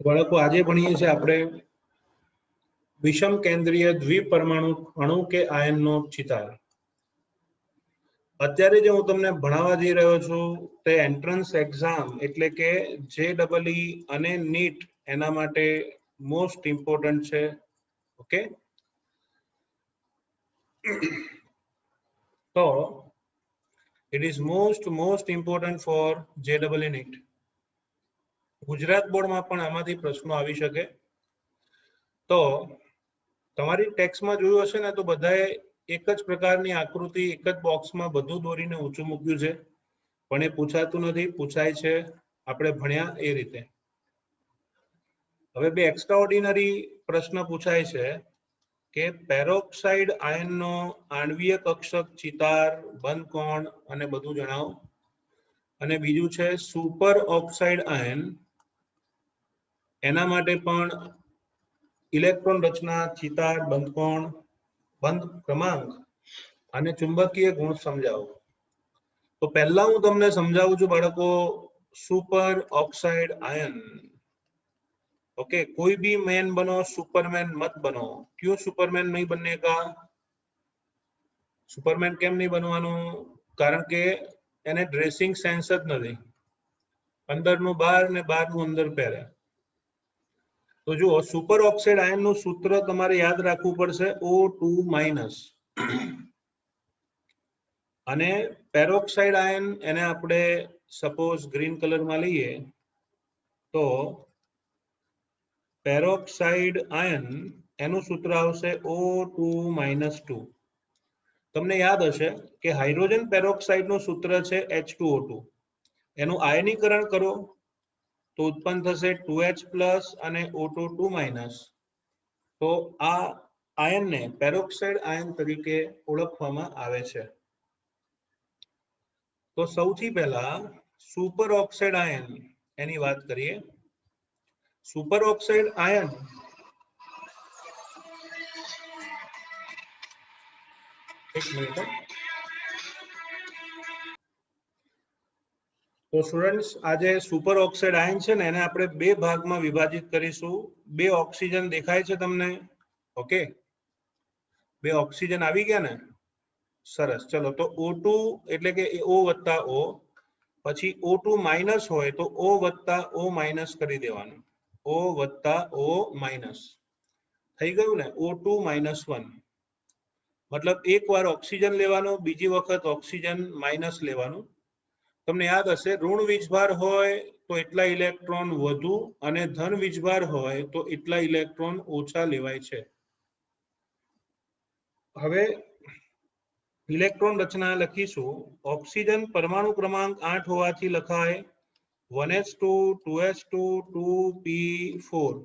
બાળકો આજે ભણીએ છીએ આપણે વિષમ કેન્દ્રીય દ્વિપરમાણુ અણુ કે આયનનો ચિતાર. અત્યારે જે હું તમને ભણાવવા જઈ રહ્યો છું તે એન્ટ્રન્સ એક્ઝામ એટલે કે JEE અને નીટ એના માટે મોસ્ટ ઇમ્પોર્ટન્ટ છે. ઓકે, તો it is most important for JEE NEET. Gujarat બોર્ડમાં પણ આમાંથી પ્રશ્નો આવી શકે. તો તમારી ટેક્સ્ટમાં જોયું હશે ને તો બધાએ એક જ પ્રકારની આકૃતિ એક જ બોક્સમાં બધું દોરીને ઊંચું મૂક્યું છે, પણ એ પૂછાતું નથી, પૂછાય છે આપણે ભણ્યા એ રીતે. હવે બે એક્સ્ટ્રા ઓર્ડિનરી પ્રશ્ન પૂછાય છે કે પેરોક્સાઇડ આયનનો આણ્વીય કક્ષક, ચિતાર, બંધકોણ અને બધું જણાવો. અને બીજું છે સુપર ઓક્સાઇડ આયન, એના માટે પણ ઇલેક્ટ્રોન રચના, ચિતાર, બંધકોણ, બંધ ક્રમાંક અને ચુંબકીય ગુણ સમજાવો. તો પહેલા હું તમને સમજાવું છું બાળકો સુપર ઓક્સાઇડ આયન. ओके, कोई भी मैन बनो, सुपरमैन मत बनो. क्यों सुपरमैन नहीं बनने का? सुपरमैन केम नहीं बनवानो? कारण के એને ડ્રેસિંગ સેન્સ જ નથી. અંદરનું બહાર ને બહારનું અંદર પહેરે. તો જુઓ, સુપર ઓક્સાઇડ આયનનું સૂત્ર તમારે યાદ રાખવું પડશે O2-. અને પેરોક્સાઇડ આયન એને આપણે સપોઝ ગ્રીન કલરમાં લઈએ તો પેરોક્સાઇડ આયન એનું સૂત્ર આવશે O2-2. તમને યાદ હશે કે હાઇડ્રોજન પેરોક્સાઇડનું સૂત્ર છે H2O2. એનું આયનીકરણ કરો તો ઉત્પન્ન થશે 2H+ અને O2-2-. તો આ આયનને પેરોક્સાઇડ આયન તરીકે ઓળખવામાં આવે છે. તો સૌથી પહેલા સુપર ઓક્સાઇડ આયન એની વાત કરીએ. સુપર ઓક્સાઇડ આયન એક મિનિટ. તો સ્ટુડન્ટ્સ, આજે સુપર ઓક્સાઇડ આયન છે ને એને આપણે બે ભાગમાં વિભાજિત કરીશું. બે ઓક્સિજન દેખાય છે તમને? ઓકે, બે ઓક્સિજન આવી ગયા ને? સરસ. ચલો, તો O2 એટલે કે O વત્તા O, પછી O2- હોય તો O વત્તા O- કરી દેવાનું. O વત્તા O-. થઈ ગયું ને? O2-1. મતલબ એક વાર ઓક્સિજન લેવાનું, બીજી વખત ઓક્સિજન માઇનસ લેવાનું. તમને યાદ હશે ઋણ વીજભાર હોય તો એટલા ઇલેક્ટ્રોન વધુ અને ધન વીજભાર હોય તો એટલા ઇલેક્ટ્રોન ઓછા લેવાય છે. હવે ઇલેક્ટ્રોન રચના લખીશું. ઓક્સિજન પરમાણુ ક્રમાંક 8 હોવાથી લખાય 1s2 2s2 2p4.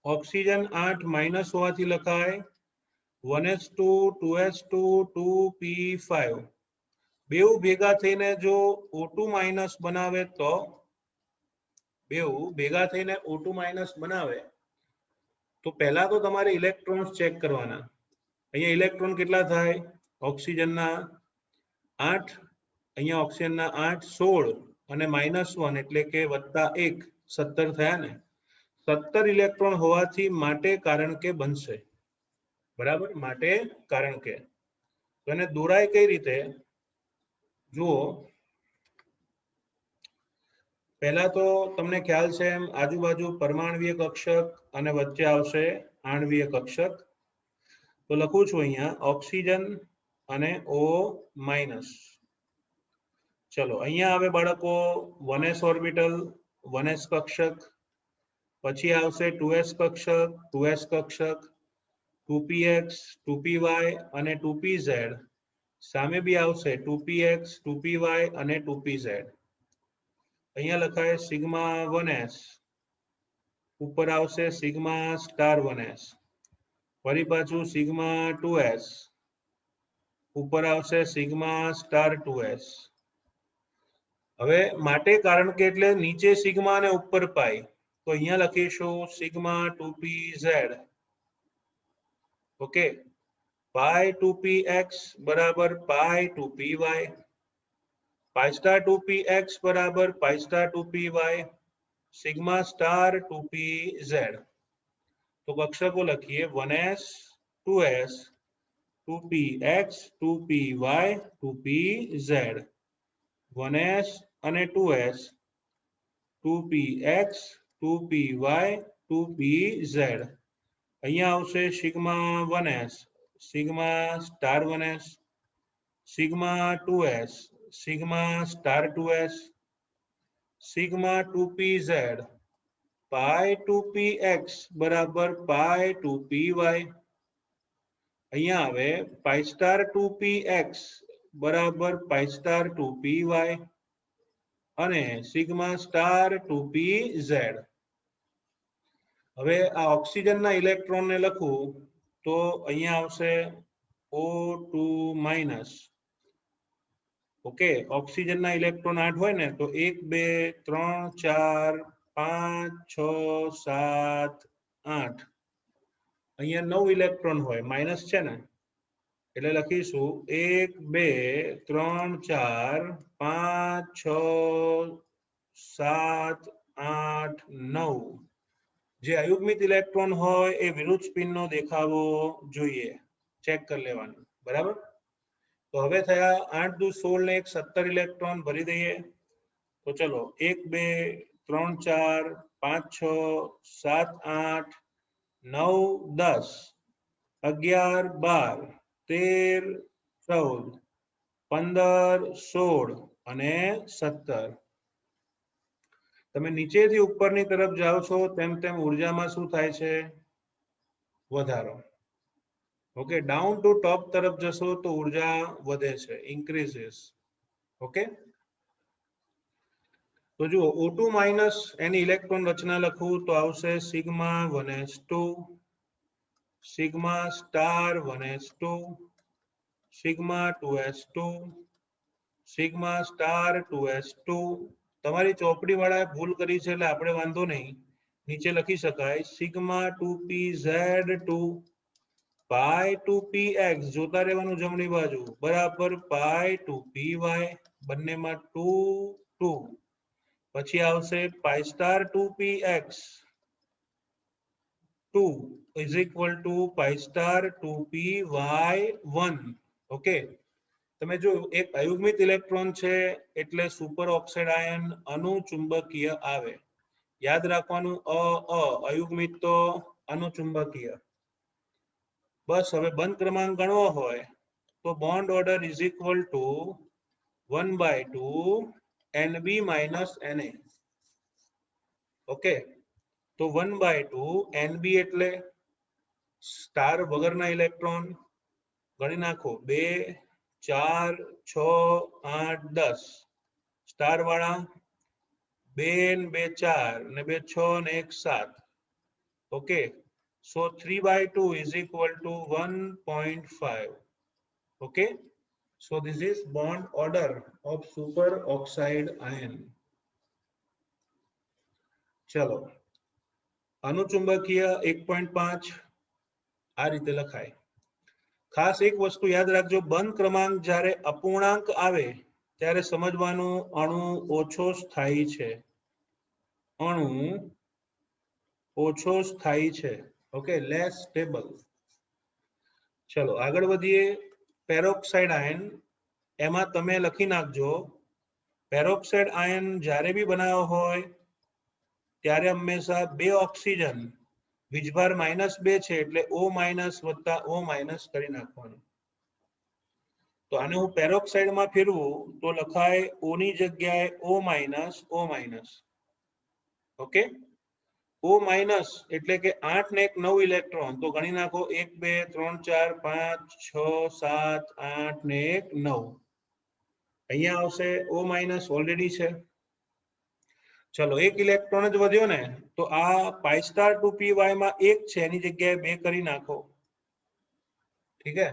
ઓક્સિજન 8- હોવાથી લખાય 1s2 2s2 2p5. બેઉ ભેગા થઈને જો O2- બનાવે તો બેઉ ભેગા થઈને O2- બનાવે તો પહેલા તો તમારે ઇલેક્ટ્રોન્સ ચેક કરવાના. અહીંયા ઇલેક્ટ્રોન કેટલા થાય? ઓક્સિજનના 8, અહીંયા ઓક્સિજનના 8, 16 અને -1 એટલે કે +1 17 થયા ને? 17 ઇલેક્ટ્રોન હોવાથી માટે કારણ કે બનશે. બરાબર, માટે કારણ કે. તો એને દોરાય કઈ રીતે? જુઓ, પહેલા તો તમને ખ્યાલ છે એમ આજુબાજુ પરમાણ્વીય કક્ષક અને વચ્ચે આવશે આણ્વીય કક્ષક. તો લખું છું અહીંયા ઓક્સિજન અને O-. ચલો, અહીંયા આવે બાળકો 1s ઓર્બિટલ, 1s કક્ષક, પછી આવશે 2s કક્ષક, 2s કક્ષક, 2px, 2py અને 2pz. સામે બી આવશે 2px, 2py અને 2pz. અહીંયા લખાય σ1s, ઉપર આવશે σ*1s, ફરી પાછું σ2s, ઉપર આવશે σ*2s. હવે માટે કારણ કે એટલે નીચે સિગ્મા અને ઉપર પાઈ, તો અહીંયા લખીશું σ2pz. ઓકે, π2px બરાબર π2py, π2px બરાબર π2py, સિગ્મા સ્ટાર 2pz. તો કક્ષકો લખીએ 1s 2s 2px 2py 2pz. 1s અને 2s 2px 2py 2pz. અહીંયા આવશે sigma 1s sigma star 1s sigma 2s sigma star 2s sigma 2pz પાઈ 2px બરાબર પાઈ 2py. અહીંયા આવે પાઈ સ્ટાર 2px બરાબર પાઈ સ્ટાર 2py અને સિગ્મા સ્ટાર 2pz. હવે આ ઓક્સિજનના ઇલેક્ટ્રોનને લખું તો અહીંયા આવશે O2 માઇનસ. ઓકે, ઓક્સિજનના ઇલેક્ટ્રોન 8 હોય ને તો 1 2 3 4 5 6 7 8. અહીંયા 9 ઇલેક્ટ્રોન હોય, માઇનસ છે ને, એટલે લખીશું 1 2 3 4 5 6 7 8 9. જે અયુગ્મિત ઇલેક્ટ્રોન હોય એ વિરુદ્ધ સ્પિનનો દેખાવો જોઈએ, ચેક કરી લેવાનું. બરાબર. તો હવે થયા 8 દુ 16 ને 17 ઇલેક્ટ્રોન ભરી દઈએ. તો ચલો 1 2 3 4 5 6 7 8 9 10 11 12 13 14 15 16 અને 17. તમે નીચેથી ઉપરની તરફ જાઓ છો તેમ તેમ ઉર્જામાં શું થાય છે? વધારો. ઓકે, ડાઉન ટુ ટોપ તરફ જશો તો ઉર્જા વધે છે, ઇન્ક્રીઝિસ. ઓકે, તો જુઓ O2 માઇનસ એની ઇલેક્ટ્રોન રચના લખું તો આવશે sigma 1s2 sigma star 1s2 sigma 2s2 sigma star 2s2. તમારી ચોપડી વાળાએ ભૂલ કરી છે એટલે આપણે વાંધો નહીં, નીચે લખી શકાય સિગ્મા 2pz2 પાઈ 2px. જોતા રહેવાનું જમણી બાજુ બરાબર પાઈ 2py. બંનેમાં 2 2. પછી આવશે pi star 2px 2 is equal to pi star 2py1. Okay, તમે જો એક અયુગ્મિત ઇલેક્ટ્રોન છે એટલે સુપર ઓક્સાઇડ આયન અનુચુંબકીય આવે. યાદ રાખવાનું અયુગ્મિત તો અનુચુંબકીય. બસ હવે બંધ ક્રમાંક ગણવો હોય તો bond order is equal two 1/2 NB minus Na. Okay, તો 1/2 NB એટલે સ્ટાર વગરના ઇલેક્ટ્રોન. ગણી નાખો 2 4 6 8 10. સ્ટાર વાળા 2 ને 2 4 ને 2 6 ને 1 7. Okay, so 3/2 is equal to 1.5. okay, so this is bond order of super oxide ion. ચલો, અનુચુંબકીય 1.5 આ રીતે લખાય. ખાસ એક વસ્તુ યાદ રાખજો, બંધ ક્રમાંક જ્યારે અપૂર્ણાંક આવે ત્યારે સમજવાનું અણુ ઓછો સ્થાયી છે. અણુ ઓછો સ્થાયી છે. Okay, less stable. ચલો આગળ વધીએ. પેરોક્સાઇડ આયન, એમાં તમે લખી નાખજો પેરોક્સાઇડ આયન જ્યારે બી બનાવ્યો હોય ત્યારે હંમેશા 2 ઓક્સિજન, વીજભાર -2 છે એટલે O માઇનસ વત્તા O માઇનસ કરી નાખવાનું. તો આને હું પેરોક્સાઇડમાં ફેરવું તો લખાય O ની જગ્યાએ O minus O minus. Okay, O minus એટલે કે 8 ને 1 9 ઇલેક્ટ્રોન. તો ગણી નાખો 1 2 3 4 5 6 7 8 ને 1 9. અહીંયા આવશે O માઇનસ ઓલરેડી છે. ચલો, 1 ઇલેક્ટ્રોન જ વધ્યો ને, તો આ પાઈ સ્ટાર 2py માં 1 છે એની જગ્યાએ 2 કરી નાખો. ઠીક હે?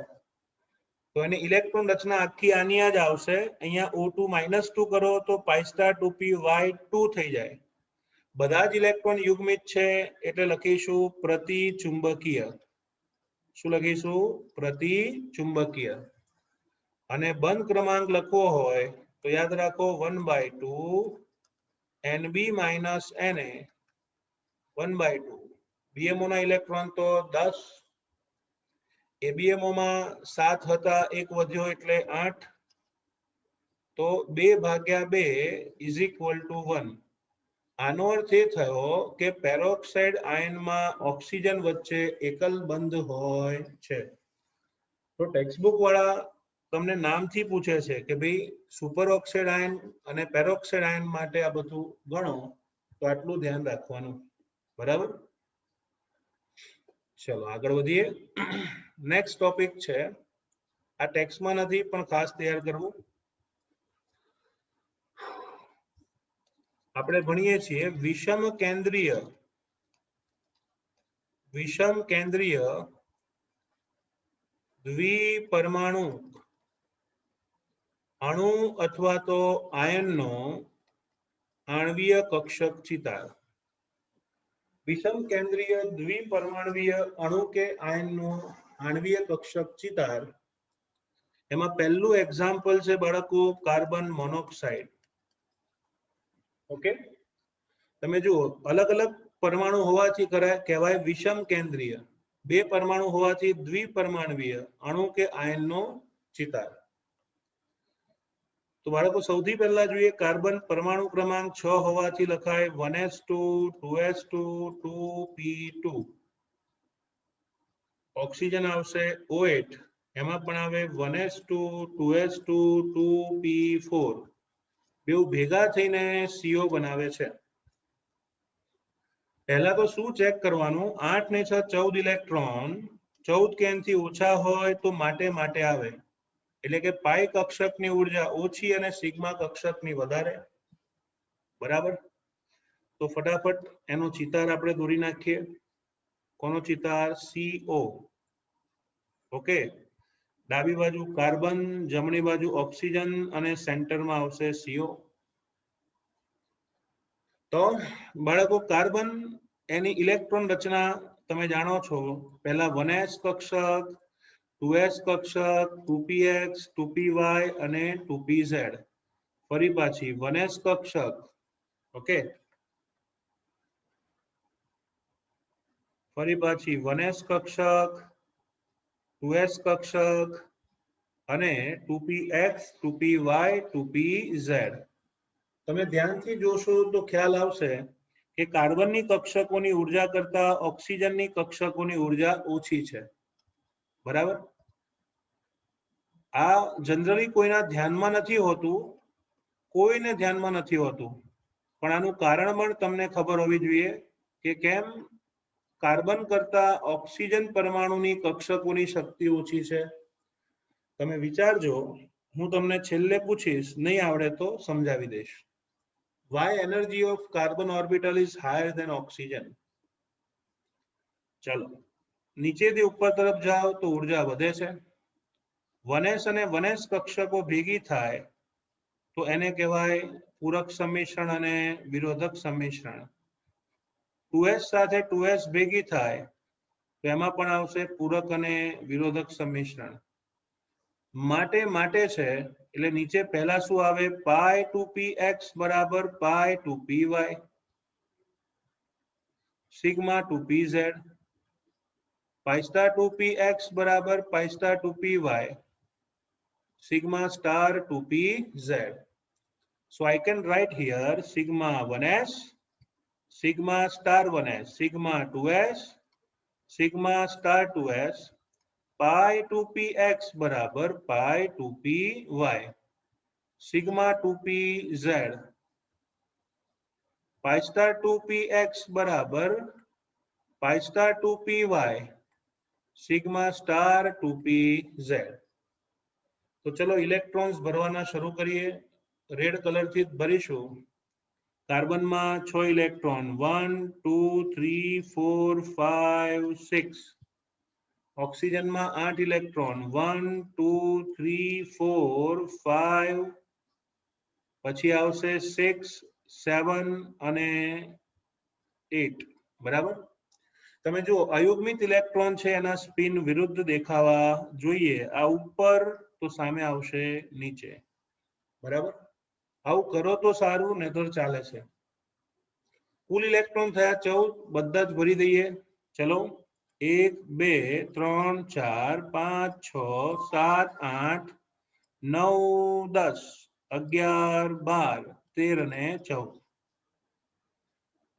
તો એની ઇલેક્ટ્રોન રચના આખી આની જ આવશે. અહીંયા O2 -2 કરો તો પાઈ સ્ટાર 2py2 થઈ જાય. બધા જ ઇલેક્ટ્રોન યુગ્મિત છે એટલે લખીશું પ્રતિચુંબકીય. શું લખીશું? પ્રતિચુંબકીય. અને બંધ ક્રમાંક લખવો હોય તો યાદ રાખો 1/2 NB માઇનસ Na 1/2. BMO ના ઇલેક્ટ્રોન તો 10, ABMO માં 7 હતા, એક વધ્યો એટલે 8, તો 2/2 ઇઝ ઇક્વલ ટુ 1. આનો અર્થ એ થયો કે પેરોક્સાઇડ આયનમાં ઓક્સિજન વચ્ચે એકલ બંધ હોય છે. તો ટેક્સ્ટબુક વાળા તમને નામથી પૂછે છે કે ભાઈ સુપર ઓક્સાઇડ આયન અને પેરોક્સાઇડ આયન માટે આ બધું ગણો, તો આટલું ધ્યાન રાખવાનું. બરાબર? ચલો આગળ વધીએ. નેક્સ્ટ ટોપિક છે, આ ટેક્સ્ટમાં નથી પણ ખાસ તૈયાર કરવું. આપણે ભણીએ છીએ વિષમ કેન્દ્રીય દ્વિપરમાણુ અણુ અથવા તો આયનનો આણ્વીય કક્ષક ચિતાર. વિષમ કેન્દ્રીય દ્વિપરમાણુય અણુ કે આયનનો આણ્વીય કક્ષક ચિતાર. એમાં પહેલું એક્ઝામ્પલ છે બાળકો કાર્બન મોનોક્સાઇડ. ઓકે, તમે જુઓ અલગ અલગ પરમાણુ હોવાથી કહેવાય વિષમ કેન્દ્રીય, બે પરમાણુ હોવાથી દ્વિપરમાણુય અણુ કે આયનનો ચિતાર. તો બાળકો સૌથી પહેલા જોઈએ કાર્બન પરમાણુ ક્રમાંક 6 હોવાથી લખાય 1s2 2s2 2p2. ઓક્સિજન આવશે O8, એમાં પણ આવે 1s2 2s2 2p4. બેઉ ભેગા થઈને CO બનાવે છે. પહેલા તો શું ચેક કરવાનું, 8 ને 6 14 ઇલેક્ટ્રોન, 14 કેનથી ઓછા હોય તો માટે આવે, એટલે કે પાઈ કક્ષકની ઉર્જા ઓછી અને સિગ્મા કક્ષકની વધારે. બરાબર? તો ફટાફટ એનો ચિતાર આપણે દોરી નાખીએ. કોનો ચિતાર? CO. ઓકે, ડાબી બાજુ કાર્બન, જમણી બાજુ ઓક્સિજન અને સેન્ટરમાં આવશે CO. તો બાળકો કાર્બન એની ઇલેક્ટ્રોન રચના તમે જાણો છો. પહેલા 1s કક્ષક, 2s કક્ષક, 2px, 2py અને 2pz. ફરી પાછી 1s કક્ષક. ઓકે, ફરી પાછી 1s કક્ષક, 2s કક્ષક અને 2px, 2py, 2pz. તમે ધ્યાનથી જોશો તો ખ્યાલ આવશે કે કાર્બનની કક્ષકોની ઉર્જા કરતા ઓક્સિજનની કક્ષકોની ઉર્જા ઓછી છે. બરાબર? આ જનરલી કોઈના ધ્યાનમાં નથી હોતું, કોઈને ધ્યાનમાં નથી હોતું, પણ આનું કારણ પણ તમને ખબર હોવી જોઈએ કે કેમ કાર્બન કરતા ઓક્સિજન પરમાણુની કક્ષકોની શક્તિ ઓછી છે. તમે વિચારજો, હું તમને છેલ્લે પૂછીશ, નહીં આવડે તો સમજાવી દઈશ. Why energy of carbon orbital is higher than oxygen? ચલો નીચેથી ઉપર તરફ જાઓ તો ઉર્જા વધે છે. 1s અને 1s કક્ષકો ભેગી થાય તો એને કહેવાય પૂરક સંમિશ્રણ અને વિરોધક સંમિશ્રણ. 2s સાથે 2s ભેગી થાય તો એમાં પણ આવશે પૂરક અને વિરોધક સંમિશ્રણ. માટે છે એટલે નીચે પહેલા શું આવે? પાઈ 2px બરાબર પાઈ 2py, સિગ્મા 2pz. પાઈ સ્ટાર 2px બરાબર પાઈ star 2py, sigma star 2pz. So I can write here sigma 1s, sigma star 1s, sigma 2s, sigma star 2s, pi 2px બરાબર pi 2py, sigma 2pz. pi star 2px બરાબર pi star 2py, sigma star 2pz. તો ચલો electrons ભરવાના શરૂ કરીએ. Red કલરથી ભરીશું. કાર્બનમાં 6 electron, 1 2 3 4 5 6. ઓક્સિજનમાં 8 electron, 1 2 3 4 5, પછી આવશે 6 7 અને 8. બરાબર? તમે જુઓ અયુગ્મિત ઇલેક્ટ્રોન છે એના સ્પિન વિરુદ્ધ દેખાવા જોઈએ. આ ઉપર તો સામે આવશે નીચે. બરાબર? આવું કરો તો સારું, નહીતર ચાલે છે. કુલ ઇલેક્ટ્રોન થયા 14, બધા જ ભરી દઈએ. ચલો 1 2 3 4 5 6 7 8 9 10 11 12 13 અને 14.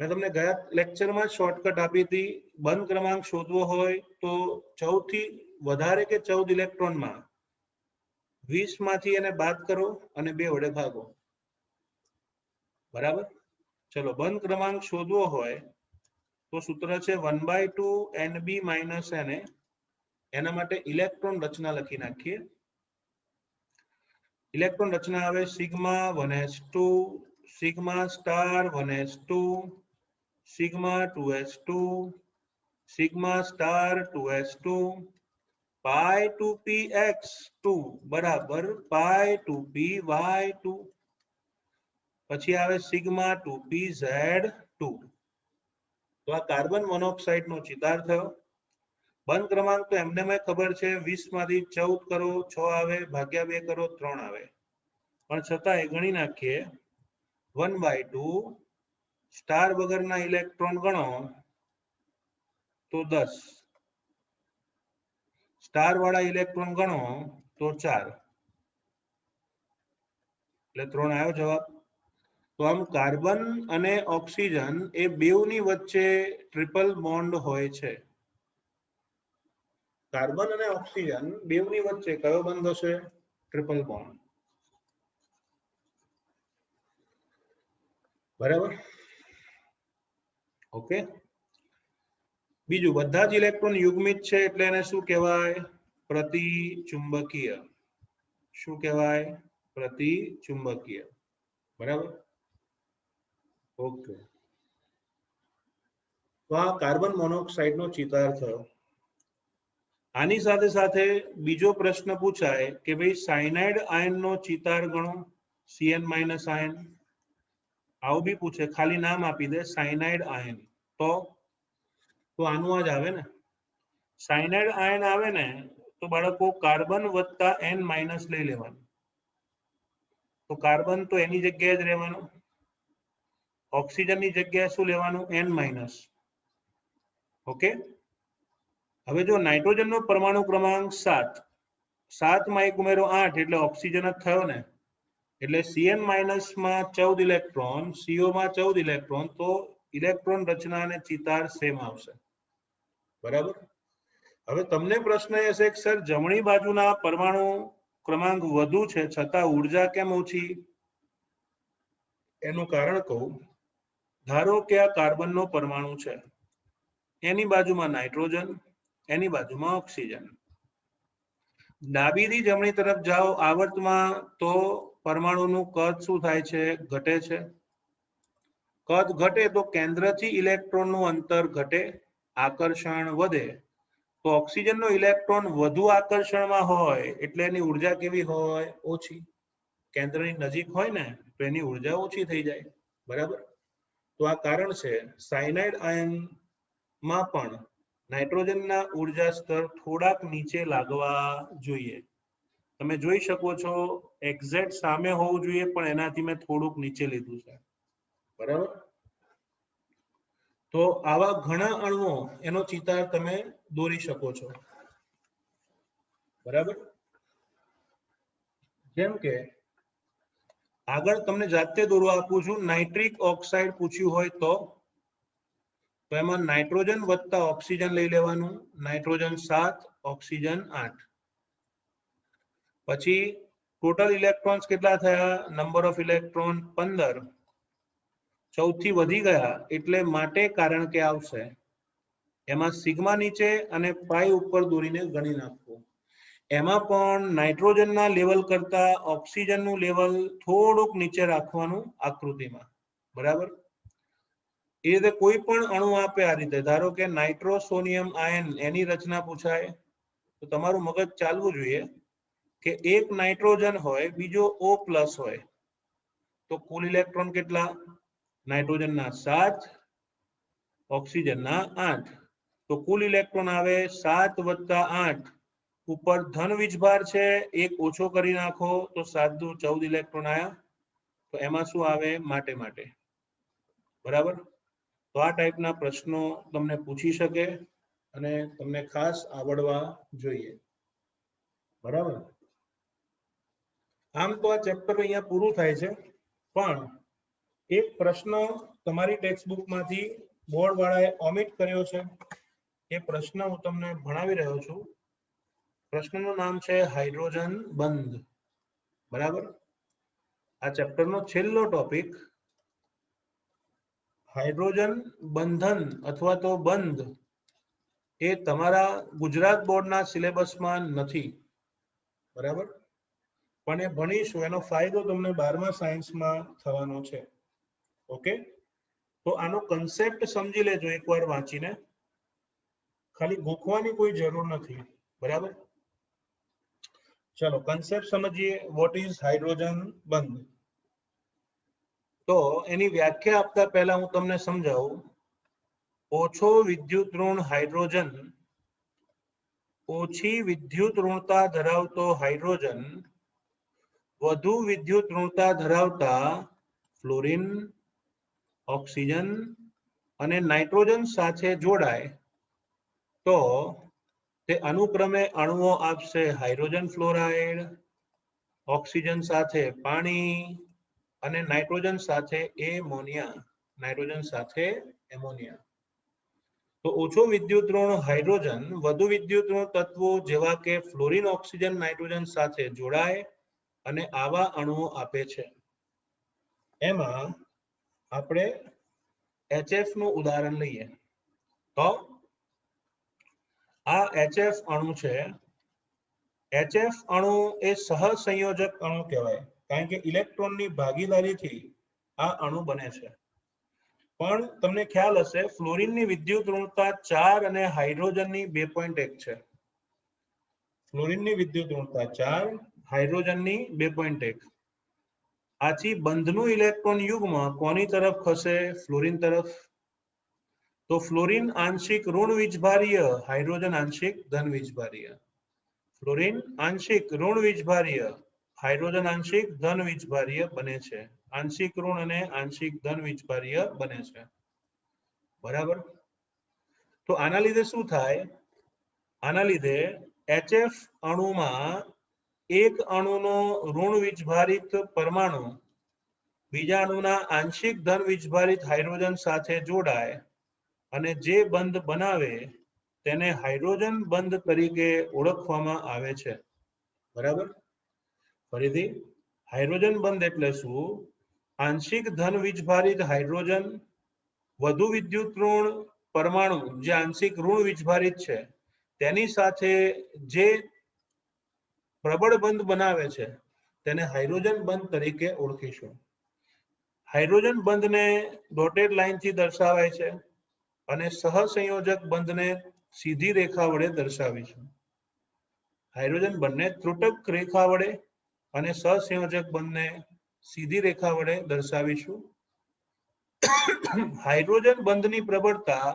મેં તમને ગયા લેક્ચરમાં શોર્ટકટ આપી હતી. બંધ ક્રમાંક શોધવો હોય તો 14 થી વધારે કે 14 ઇલેક્ટ્રોનમાં 20 માંથી એને બાદ કરો અને 2 વડે ભાગો. બરાબર. ચલો બંધ ક્રમાંક શોધવો હોય તો સૂત્ર છે 1/2 NB - NA. એના માટે ઇલેક્ટ્રોન રચના લખી નાખીએ. ઇલેક્ટ્રોન રચના આવે sigma 1s2 sigma star 1s2 sigma 2s2 sigma star 2s2 પાઈ 2px2 બરાબર પાઈ 2py2. પછી આવે સિગ્મા 2pz2. તો આ કાર્બન મોનોક્સાઇડ નો ચિતાર થયો. બંધ ક્રમાંક તો એમને મેં ખબર છે 20 માંથી 14 કરો 6 આવે, ભાગ્યા 2 કરો 3 આવે, પણ છતાંય ગણી નાખીએ 1/2 સ્ટાર વગરના ઇલેક્ટ્રોન ગણો તો 10, સ્ટાર વાળા ઇલેક્ટ્રોન ગણો તો 4, એટલે 3 આવ્યો જવાબ. તો આમ કાર્બન અને ઓક્સિજન એ બેવની વચ્ચે ટ્રિપલ બોન્ડ હોય છે. કાર્બન અને ઓક્સિજન બેવની વચ્ચે કયો બંધ હશે? Triple bond. બરાબર. ઓકે. બીજું, બધા જ ઇલેક્ટ્રોન યુગ્મિત છે એટલે એને શું કહેવાય? પ્રતિચુંબકીય. શું કહેવાય? પ્રતિચુંબકીય. બરાબર. ઓકે. તો આ કાર્બન મોનોક્સાઇડ નો ચિતાર થયો. આની સાથે સાથે બીજો પ્રશ્ન પૂછાય કે ભાઈ સાયનાઇડ આયન નો ચિતાર ગણો, Cn - આયન. આવું બી પૂછે, ખાલી નામ આપી દે સાયનાઇડ આયન, તો આનું જ આવે ને. સાયનાઇડ આયન આવે ને તો બાળકો કાર્બન વત્તા N- લઈ લેવાનું. તો કાર્બન તો એની જગ્યાએ જ રહેવાનું, ઓક્સિજનની જગ્યાએ શું લેવાનું? N-. ઓકે. હવે જો નાઇટ્રોજનનો પરમાણુ ક્રમાંક 7, 7 માં 1 ઉમેરો 8 એટલે ઓક્સિજન જ થયો ને. એટલે Cn- માં 14 ઇલેક્ટ્રોન, CO માં 14 ઇલેક્ટ્રોન, તો ઇલેક્ટ્રોન રચના અને ચિતાર સેમ આવશે. બરાબર. હવે તમને પ્રશ્ન એ હશે કે સર જમણી બાજુના પરમાણુ ક્રમાંક વધુ છે છતાં ઉર્જા કેમ ઓછી? એનું કારણ કહું. ધારો કે આ કાર્બનનો પરમાણુ છે, એની બાજુમાં નાઇટ્રોજન, એની બાજુમાં ઓક્સિજન. ડાબીથી જમણી તરફ જાઓ આવર્તમાં તો પરમાણુનું કદ શું થાય છે? ઘટે છે. કદ ઘટે તો કેન્દ્રથી ઇલેક્ટ્રોનનું અંતર ઘટે, આકર્ષણ વધે. તો ઓક્સિજનનો ઇલેક્ટ્રોન વધુ આકર્ષણમાં હોય એટલે એની ઉર્જા કેવી હોય? ઓછી. કેન્દ્રની નજીક હોય ને તો એની ઉર્જા ઓછી થઈ જાય. બરાબર. તો આ કારણ છે સાયનાઇડ આયનમાં પણ નાઇટ્રોજનના ઉર્જા સ્તર થોડાક નીચે લાગવા જોઈએ. તમે જોઈ શકો છો એક્ઝેક્ટ સામે હોવું જોઈએ પણ એનાથી મેં થોડુંક નીચે લીધું છે. બરાબર. તો આવા ઘણા અણુઓ એનો ચિતાર તમે દોરી શકો છો. બરાબર. જેમ કે આગળ તમને જાતે દોરવા આપું છું. નાઇટ્રિક ઓક્સાઇડ પૂછ્યું હોય તો એમાં નાઇટ્રોજન વત્તા ઓક્સિજન લઈ લેવાનું. Nitrogen 7, oxygen 8. પછી ટોટલ ઇલેક્ટ્રોન્સ કેટલા થયા? Number of electron 15. 14 થી વધી ગયા એટલે માટે કારણ કે આવશે એમાં સિગ્મા નીચે અને પાઈ ઉપર દોરીને ગણી નાખવું. એમાં પણ નાઇટ્રોજનના લેવલ કરતા ઓક્સિજનનું લેવલ થોડુંક નીચે રાખવાનું આકૃતિમાં. બરાબર. એ રીતે કોઈ પણ અણુ આપે આ રીતે, ધારો કે નાઇટ્રોસોનિયમ આયન, એની રચના પૂછાય તો તમારું મગજ ચાલવું જોઈએ કે એક નાઇટ્રોજન હોય, બીજો O+ હોય, તો કુલ ઇલેક્ટ્રોન કેટલા? નાઇટ્રોજનના 7, ઓક્સિજનના 8. તો કુલ ઇલેક્ટ્રોન આવે 7 વત્તા 8. ઉપર ધન વીજભાર છે, એક ઓછો કરી નાખો તો 7 દુ 14 ઇલેક્ટ્રોન આવ્યા. તો એમાં શું આવે? માટે. બરાબર. તો આ ટાઈપના પ્રશ્નો તમને પૂછી શકે અને તમને ખાસ આવડવા જોઈએ. બરાબર. આમ તો આ ચેપ્ટર અહીંયા પૂરું થાય છે, પણ એક પ્રશ્ન તમારી ટેક્સ્ટબુકમાંથી બોર્ડ વાળાએ ઓમિટ કર્યો છે. એ પ્રશ્ન હું તમને ભણાવી રહ્યો છું. પ્રશ્નનું નામ છે હાઇડ્રોજન બંધ. બરાબર. આ ચેપ્ટરનો છેલ્લો ટોપિક હાઇડ્રોજન બંધન અથવા તો બંધ એ તમારા ગુજરાત બોર્ડના સિલેબસમાં નથી. બરાબર. પણ એ ભણીશું, એનો ફાયદો તમને 12મા સાયન્સમાં થવાનો છે. ઓકે, તો આનો કન્સેપ્ટ સમજી લેજો એકવાર વાંચીને, ખાલી ગોખવાની કોઈ જરૂર નથી. બરાબર. ચલો કન્સેપ્ટ સમજીએ. વોટ ઇઝ હાઇડ્રોજન બંધ? તો એની વ્યાખ્યા આપતા પહેલા હું તમને સમજાવું. ઓછો વિદ્યુત ઋણ હાઇડ્રોજન, ઓછી વિદ્યુત ઋણતા ધરાવતો હાઇડ્રોજન વધુ વિદ્યુત ઋણતા ધરાવતા ફ્લોરિન, ઓક્સિજન અને નાઇટ્રોજન સાથે જોડાય તો તે અનુક્રમે અણુઓ આપશે હાઇડ્રોજન ફ્લોરાઇડ, ઓક્સિજન સાથે પાણી અને નાઇટ્રોજન સાથે એમોનિયા. નાઇટ્રોજન સાથે એમોનિયા. તો ઓછો વિદ્યુત ઋણ હાઇડ્રોજન વધુ વિદ્યુત ઋણ તત્વો જેવા કે ફ્લોરિન, ઓક્સિજન, નાઇટ્રોજન સાથે જોડાય અને આવા અણુઓ આપે છે. એમાં આપણે HF નું ઉદાહરણ લઈએ તો આ HF અણુ છે. HF અણુ એ સહસંયોજક અણુ કહેવાય, કારણ કે ઇલેક્ટ્રોનની ભાગીદારીથી આ અણુ બને છે. પણ તમને ખ્યાલ હશે ફ્લોરિનની વિદ્યુત ઋણતા 4 અને હાઇડ્રોજનની 2.1 છે. ફ્લોરિનની વિદ્યુત ઋણતા 4, હાઇડ્રોજનની 2.1. આથી બંધનું ઇલેક્ટ્રોન યુગ્મ કોની તરફ ખસે? ફ્લોરિન તરફ. તો ફ્લોરિન આંશિક ઋણ વીજભારીય, હાઇડ્રોજન આંશિક ધન વીજભારીય. ફ્લોરિન આંશિક ઋણ વીજભારીય, હાઇડ્રોજન આંશિક ધન વીજભારીય બને છે. આંશિક ઋણ અને આંશિક ધન વીજભારીય બને છે. બરાબર. તો આના લીધે શું થાય? આના લીધે HF અણુમાં એક અણુનો ઋણ વીજભારિત પરમાણુ બીજા અણુના આંશિક ધન વીજભારિત હાઇડ્રોજન સાથે જોડાય અને જે બંધ બનાવે તેને હાઇડ્રોજન બંધ તરીકે ઓળખવામાં આવે છે. બરાબર. ફરીથી, હાઇડ્રોજન બંધ એટલે શું? આંશિક ધન વીજભારિત હાઇડ્રોજન વધુ વિદ્યુત ઋણ પરમાણુ જે આંશિક ઋણ વીજભારિત છે તેની સાથે જે પ્રબળ બંધ બનાવે છે તેને હાઇડ્રોજન બંધ તરીકે ઓળખીશું. હાઇડ્રોજન બંધને ડોટેડ લાઇનથી દર્શાવાય છે અને સહસંયોજક બંધને સીધી રેખા વડે દર્શાવીશું. હાઇડ્રોજન બંધને ત્રુટક રેખા વડે અને સહસંયોજક બંધને સીધી રેખા વડે દર્શાવીશું. હાઇડ્રોજન બંધની પ્રબળતા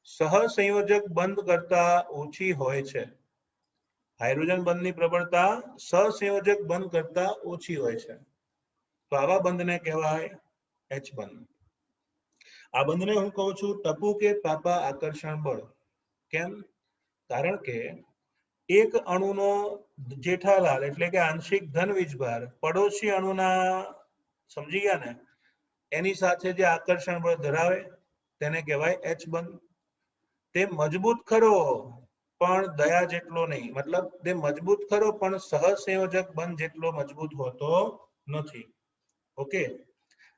સહસંયોજક બંધ કરતા ઓછી હોય છે. હાઇડ્રોજન બંધની પ્રબળતા સહસંયોજક બંધ કરતા ઓછી હોય છે. તો આવા બંધને કહેવાય H બંધ. આ બંધને હું કહું છું ટપુ કે પાપા આકર્ષણ બળ. કેમ? કારણ કે એક અણુનો જેઠાલાલ એટલે કે આંશિક ધન વીજભાર પડોશી અણુના, સમજી ગયા ને, એની સાથે જે આકર્ષણ બળ ધરાવે તેને કહેવાય H બંધ. તે મજબૂત ખરો પણ દયા જેટલો નહીં. મતલબ તે મજબૂત ખરો પણ સહસંયોજક બંધ જેટલો મજબૂત હોતો નથી. ઓકે.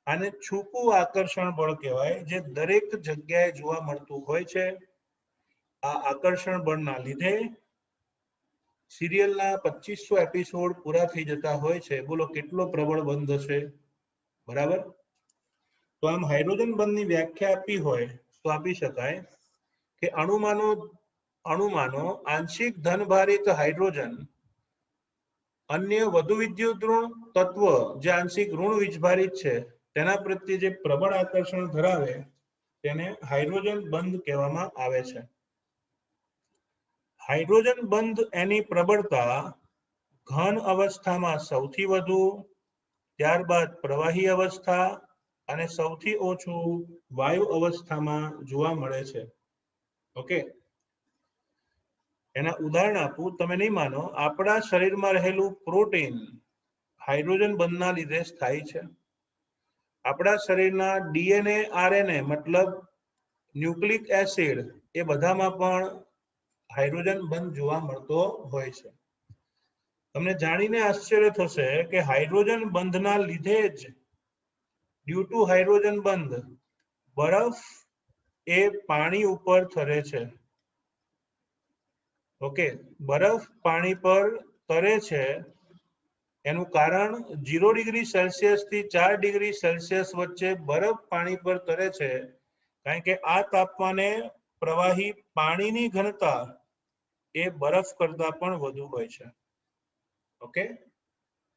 આને છૂપું આકર્ષણ બળ કહેવાય, જે દરેક જગ્યાએ જોવા મળતું હોય છે. આ આકર્ષણ બળના લીધે સિરિયલના 2500 એપિસોડ પૂરા થઈ જતા હોય છે. બોલો કેટલો પ્રબળ બંધ હશે. બરાબર. તો આમ હાઇડ્રોજન બંધની વ્યાખ્યા આપી હોય તો આપી શકાય કે અણુમાનો આંશિક ધનભારિત હાઇડ્રોજન અન્ય વધુ વિદ્યુત ઋણ તત્વ જે આંશિક ઋણ વીજભારિત છે તેના પ્રત્યે જે પ્રબળ આકર્ષણ ધરાવે તેને હાઇડ્રોજન બંધ કહેવામાં આવે છે. હાઇડ્રોજન બંધ એની પ્રબળતા ઘન અવસ્થામાં સૌથી વધુ, ત્યારબાદ પ્રવાહી અવસ્થા અને સૌથી ઓછું વાયુ અવસ્થામાં જોવા મળે છે. ઓકે, એના ઉદાહરણ આપું, તમે નહીં માનો. આપણા શરીરમાં રહેલું પ્રોટીન હાઇડ્રોજન બંધના લીધે સ્થાયી છે. આપણા શરીરના ડીએનએ, આરએનએ મતલબ ન્યુક્લિક એસિડ, એ બધામાં પણ હાઇડ્રોજન બંધ જોવા મળતો હોય છે. તમને જાણીને આશ્ચર્ય થશે કે હાઇડ્રોજન બંધના લીધે જ, ડ્યુ ટુ હાઇડ્રોજન બંધ, બરફ એ પાણી ઉપર તરે છે. ઓકે, બરફ પાણી પર તરે છે. એનું કારણ 0 ડિગ્રી સેલ્સિયસ થી 4 ડિગ્રી સેલ્સિયસ વચ્ચે બરફ પાણી પર તરે છે, કારણ કે આ તાપમાને પ્રવાહી પાણીની ઘનતા એ બરફ કરતા પણ વધુ હોય છે. ઓકે,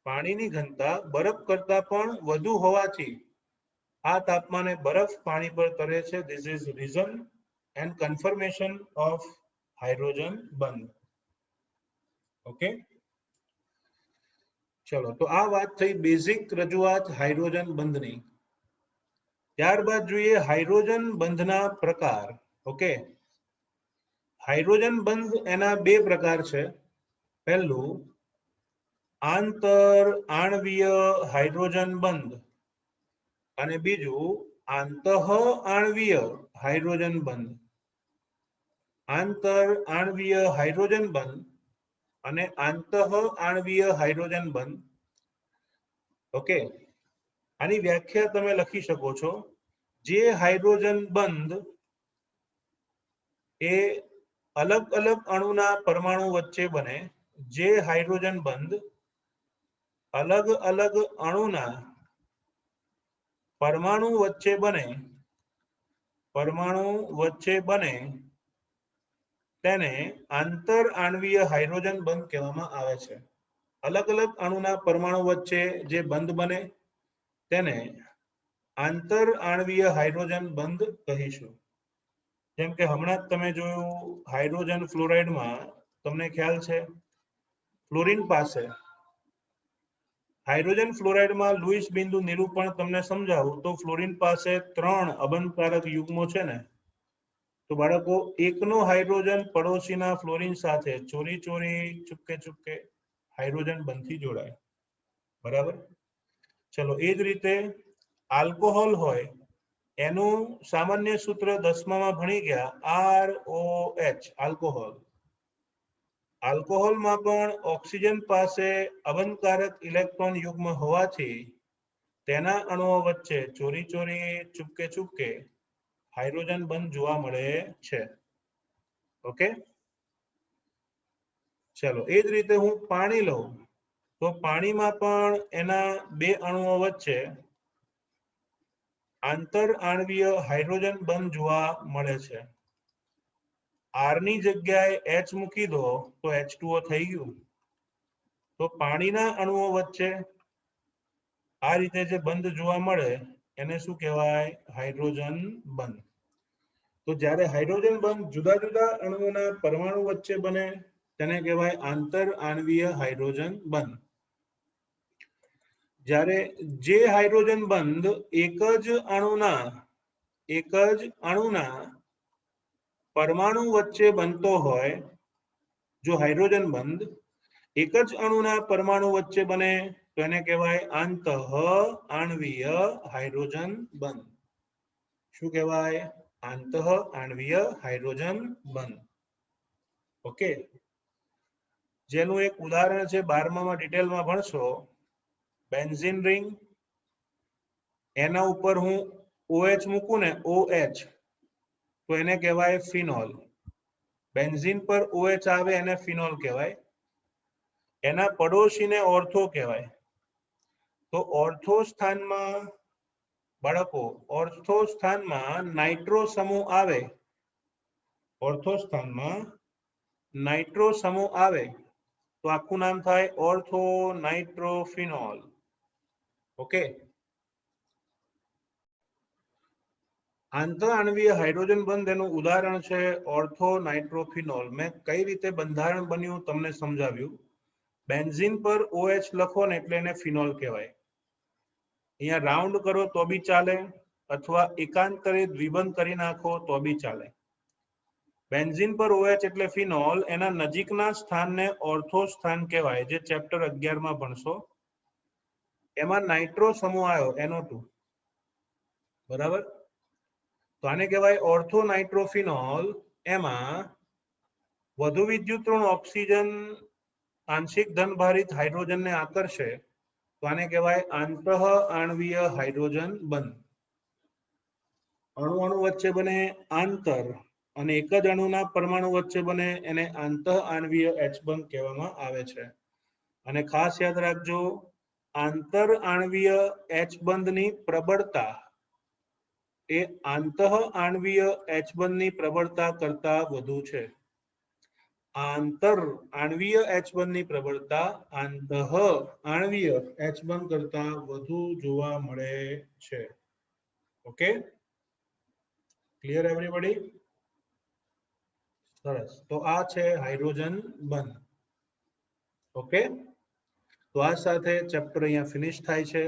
પાણીની ઘનતા બરફ કરતા પણ વધુ હોવાથી આ તાપમાને બરફ પાણી પર તરે છે. This is reason and confirmation of hydrogen બંધ. ઓકે, ચલો, તો આ વાત થઈ બેઝિક રજૂઆત હાઇડ્રોજન બંધની. ત્યારબાદ જોઈએ હાઇડ્રોજન બંધના પ્રકાર. ઓકે, હાઇડ્રોજન બંધ એના બે પ્રકાર છે. પહેલું આંતર આણવીય હાઇડ્રોજન બંધ અને બીજું આંતઃ આણવીય હાઇડ્રોજન બંધ. આંતર આણવીય હાઇડ્રોજન બંધ અને આંતઃ આણવીય હાઇડ્રોજન બંધ. ઓકે, આની વ્યાખ્યા તમે લખી શકો છો. જે હાઇડ્રોજન બંધ એ અલગ અલગ અણુના પરમાણુ વચ્ચે બને, જે હાઇડ્રોજન બંધ અલગ અલગ અણુના પરમાણુ વચ્ચે બને, તેને આંતર આણવીય હાઇડ્રોજન બંધ કહેવામાં આવે છે. અલગ અલગ અણુના પરમાણુ વચ્ચે જે બંધ બને તેને આંતર આણવીય હાઇડ્રોજન બંધ કહીશું. જેમ કે હમણાં જ તમે જોયું હાઇડ્રોજન ફ્લોરાઇડમાં, તમને ખ્યાલ છે ફ્લોરિન પાસે, હાઇડ્રોજન ફ્લોરાઇડમાં લુઈસ બિંદુ નિરૂપણ તમને સમજાવું તો ફ્લોરિન પાસે 3 અબંધકારક યુગ્મો છે ને, તો બાળકો એકનો હાઇડ્રોજન પડોશીના ફ્લોરિન સાથે ચોરી ચૂપકે હાઇડ્રોજન બંધથી જોડાય. બરાબર? ચલો, એ જ રીતે આલ્કોહોલ હોય, એનું સામાન્ય સૂત્ર 10મામાં ભણી ગયા, ROH, આલ્કોહોલ. આલ્કોહોલમાં પણ ઓક્સિજન પાસે અબંધકારક ઇલેક્ટ્રોન યુગ્મ હોવાથી તેના અણુઓ વચ્ચે ચોરી ચૂપકે હાઇડ્રોજન બંધ જોવા મળે છે. ઓકે, ચલો, એ જ રીતે હું પાણી લઉં તો પાણીમાં પણ એના બે અણુઓ વચ્ચે આંતર આણવીય હાઇડ્રોજન બંધ જોવા મળે છે. R ની જગ્યાએ H મૂકી દો તો H2O થઈ ગયું. તો પાણીના અણુઓ વચ્ચે આ રીતે જે બંધ જોવા મળે એને શું કહેવાય? હાઇડ્રોજન બંધ. તો જ્યારે હાઇડ્રોજન બંધ જુદા જુદા અણુઓના પરમાણુ વચ્ચે બને તેને કહેવાય આંતર આણવીય હાઇડ્રોજન બંધ. જ્યારે જે હાઇડ્રોજન બંધ એક જ અણુના પરમાણુ વચ્ચે બનતો હોય, જો હાઇડ્રોજન બંધ એક જ અણુના પરમાણુ વચ્ચે બને તો એને કહેવાય આંતઃ આણવીય હાઇડ્રોજન બંધ. શું કહેવાય? આંતઃ આણવીય હાઇડ્રોજન બંધ. ઓકે, જેનું એક ઉદાહરણ છે 12મામાં ડિટેલમાં ભણશો, બેન્ઝીન રિંગ. એના ઉપર હું OH મૂકું ને, OH, તો એને કહેવાય ફિનોલ. બેન્ઝીન પર OH આવે એને ફિનોલ કહેવાય. એના પડોશીને ઓર્થો કહેવાય. તો ઓર્થો સ્થાનમાં બાળકો, ઓર્થો સ્થાનમાં નાઇટ્રો સમૂહ આવે, ઓર્થો સ્થાનમાં નાઇટ્રો સમૂહ આવે તો આખું નામ થાય ઓર્થો નાઇટ્રોફિનોલ. ઓકે, આંતર આણવીય હાઇડ્રોજન બંધ એનું ઉદાહરણ છે ઓર્થો નાઇટ્રોફિનોલ. મેં કઈ રીતે બંધારણ બન્યું તમને સમજાવ્યું. બેન્ઝીન પર OH લખો ને એટલે એને ફિનોલ કહેવાય. અહીંયા રાઉન્ડ કરો તો બી ચાલે, અથવા એકાંતરે દ્વિબંધ કરી નાખો તો બી ચાલે. બેન્ઝીન પર OH એટલે ફિનોલ, એના નજીકના સ્થાનને ઓર્થો સ્થાન કહેવાય, જે ચેપ્ટર 11 માં ભણશો. એમાં નાઇટ્રો સમૂહ આવ્યો NO2, બરાબર. તો આને કહેવાય ઓર્થો નાઇટ્રોફિનોલ. એમાં વધુ વિદ્યુત ઋણ ઓક્સિજન આંશિક ધનભારિત હાઇડ્રોજનને આકર્ષે તો આને કહેવાય આંતઃ આણ્વીય હાઇડ્રોજન બંધ. અણુ વચ્ચે બને આંતર, અને એક જ અણુના પરમાણુ વચ્ચે બને એને આંતઃ આણ્વીય H બંધ કહેવામાં આવે છે. અને ખાસ યાદ રાખજો, આંતર આણ્વીય H બંધની પ્રબળતા એ આંતઃ આણ્વીય H બંધની પ્રબળતા કરતા વધુ છે. આંતર આણ્વીય H બંધની પ્રબળતા આંતઃ આણ્વીય H બંધ કરતા વધુ જોવા મળે છે. Okay, clear everybody? સરસ. તો આ છે હાઇડ્રોજન બંધ. ઓકે, તો આ સાથે ચેપ્ટર અહીંયા ફિનિશ થાય છે.